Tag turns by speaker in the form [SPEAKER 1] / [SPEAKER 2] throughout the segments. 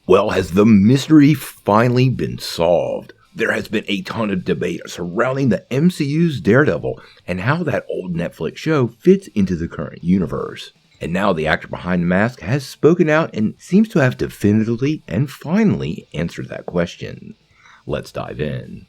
[SPEAKER 1] Well, has the mystery finally been solved? There has been a ton of debate surrounding the MCU's Daredevil and how that old Netflix show fits into the current universe. And now the actor behind the mask has spoken out and seems to have definitively and finally answered that question. Let's dive in.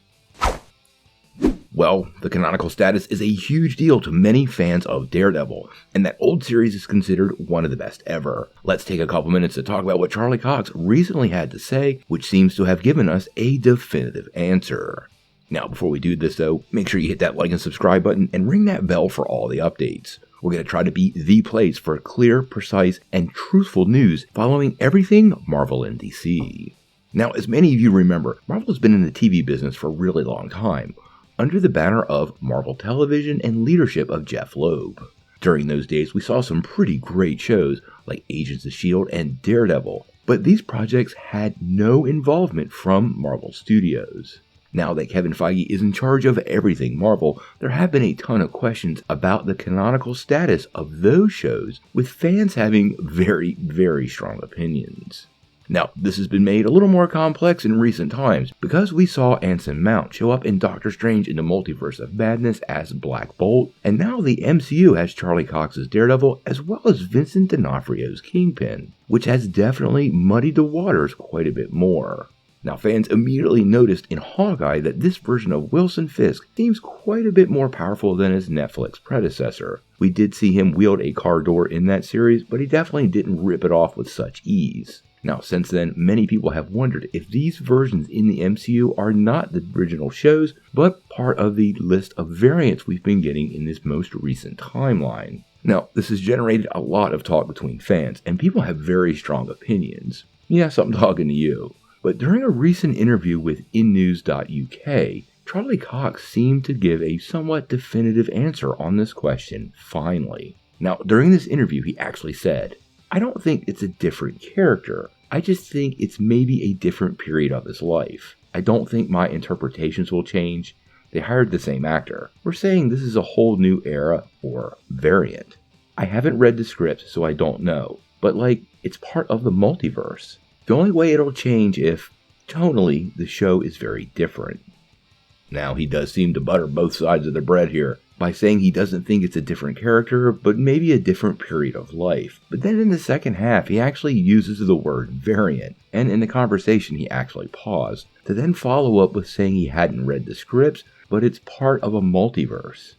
[SPEAKER 1] Well, the canonical status is a huge deal to many fans of Daredevil, and that old series is considered one of the best ever. Let's take a couple minutes to talk about what Charlie Cox recently had to say, which seems to have given us a definitive answer. Now, before we do this though, make sure you hit that like and subscribe button and ring that bell for all the updates. We're going to try to be the place for clear, precise, and truthful news following everything Marvel and DC. Now, as many of you remember, Marvel has been in the TV business for a really long time, under the banner of Marvel Television and leadership of Jeff Loeb. During those days, we saw some pretty great shows like Agents of S.H.I.E.L.D. and Daredevil, but these projects had no involvement from Marvel Studios. Now that Kevin Feige is in charge of everything Marvel, there have been a ton of questions about the canonical status of those shows, with fans having very, very strong opinions. Now, this has been made a little more complex in recent times because we saw Anson Mount show up in Doctor Strange in the Multiverse of Madness as Black Bolt, and now the MCU has Charlie Cox's Daredevil as well as Vincent D'Onofrio's Kingpin, which has definitely muddied the waters quite a bit more. Now, fans immediately noticed in Hawkeye that this version of Wilson Fisk seems quite a bit more powerful than his Netflix predecessor. We did see him wield a car door in that series, but he definitely didn't rip it off with such ease. Now, since then, many people have wondered if these versions in the MCU are not the original shows, but part of the list of variants we've been getting in this most recent timeline. Now, this has generated a lot of talk between fans, and people have very strong opinions. Yes, I'm talking to you. But during a recent interview with InNews.uk, Charlie Cox seemed to give a somewhat definitive answer on this question, finally. Now, during this interview, he actually said, "I don't think it's a different character. I just think it's maybe a different period of his life. I don't think my interpretations will change. They hired the same actor. We're saying this is a whole new era or variant. I haven't read the script, so I don't know. But it's part of the multiverse. The only way it'll change if, tonally, the show is very different." Now, he does seem to butter both sides of the bread here by saying he doesn't think it's a different character, but maybe a different period of life. But then in the second half, he actually uses the word variant, and in the conversation he actually paused, to then follow up with saying he hadn't read the scripts, but it's part of a multiverse.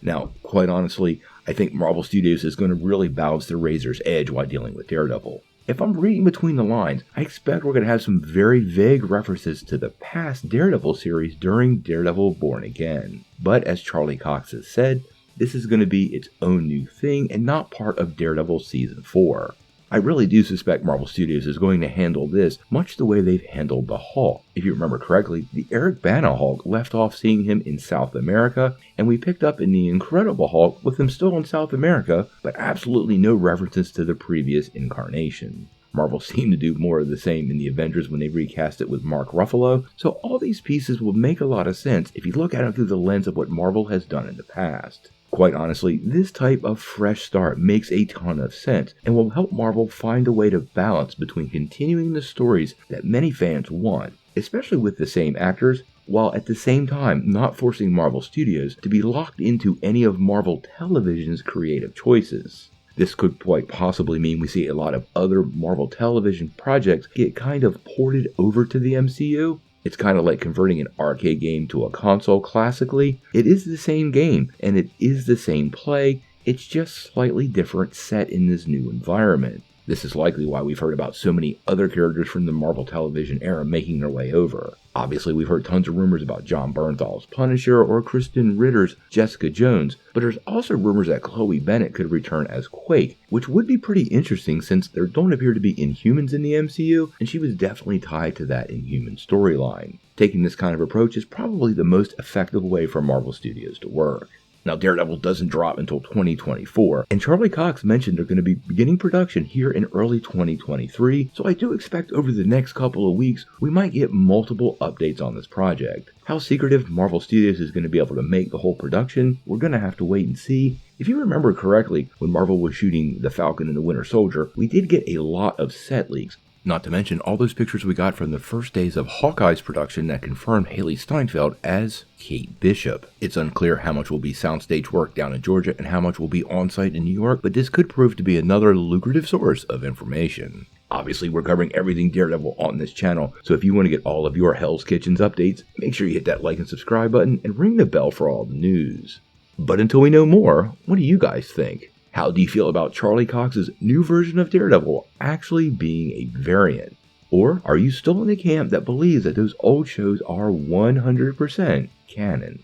[SPEAKER 1] Now, quite honestly, I think Marvel Studios is going to really balance the razor's edge while dealing with Daredevil. If I'm reading between the lines, I expect we're going to have some very vague references to the past Daredevil series during Daredevil Born Again. But as Charlie Cox has said, this is going to be its own new thing and not part of Daredevil Season 4. I really do suspect Marvel Studios is going to handle this much the way they've handled the Hulk. If you remember correctly, the Eric Bana Hulk left off seeing him in South America, and we picked up in the Incredible Hulk with him still in South America, but absolutely no references to the previous incarnation. Marvel seemed to do more of the same in the Avengers when they recast it with Mark Ruffalo, so all these pieces will make a lot of sense if you look at it through the lens of what Marvel has done in the past. Quite honestly, this type of fresh start makes a ton of sense and will help Marvel find a way to balance between continuing the stories that many fans want, especially with the same actors, while at the same time not forcing Marvel Studios to be locked into any of Marvel Television's creative choices. This could quite possibly mean we see a lot of other Marvel Television projects get kind of ported over to the MCU. It's kind of like converting an arcade game to a console classically. It is the same game, and it is the same play, it's just slightly different set in this new environment. This is likely why we've heard about so many other characters from the Marvel Television era making their way over. Obviously, we've heard tons of rumors about John Bernthal's Punisher or Kristen Ritter's Jessica Jones, but there's also rumors that Chloe Bennett could return as Quake, which would be pretty interesting since there don't appear to be Inhumans in the MCU, and she was definitely tied to that Inhuman storyline. Taking this kind of approach is probably the most effective way for Marvel Studios to work. Now, Daredevil doesn't drop until 2024, and Charlie Cox mentioned they're going to be beginning production here in early 2023, so I do expect over the next couple of weeks, we might get multiple updates on this project. How secretive Marvel Studios is going to be able to make the whole production, we're going to have to wait and see. If you remember correctly, when Marvel was shooting The Falcon and the Winter Soldier, we did get a lot of set leaks, Not to mention all those pictures we got from the first days of Hawkeye's production that confirmed Haley Steinfeld as Kate Bishop. It's unclear how much will be soundstage work down in Georgia and how much will be on-site in New York, but this could prove to be another lucrative source of information. Obviously, we're covering everything Daredevil on this channel, so if you want to get all of your Hell's Kitchens updates, make sure you hit that like and subscribe button and ring the bell for all the news. But until we know more, what do you guys think? How do you feel about Charlie Cox's new version of Daredevil actually being a variant? Or are you still in the camp that believes that those old shows are 100% canon?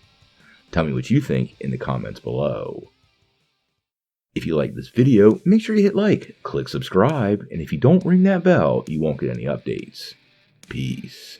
[SPEAKER 1] Tell me what you think in the comments below. If you like this video, make sure you hit like, click subscribe, and if you don't ring that bell, you won't get any updates. Peace.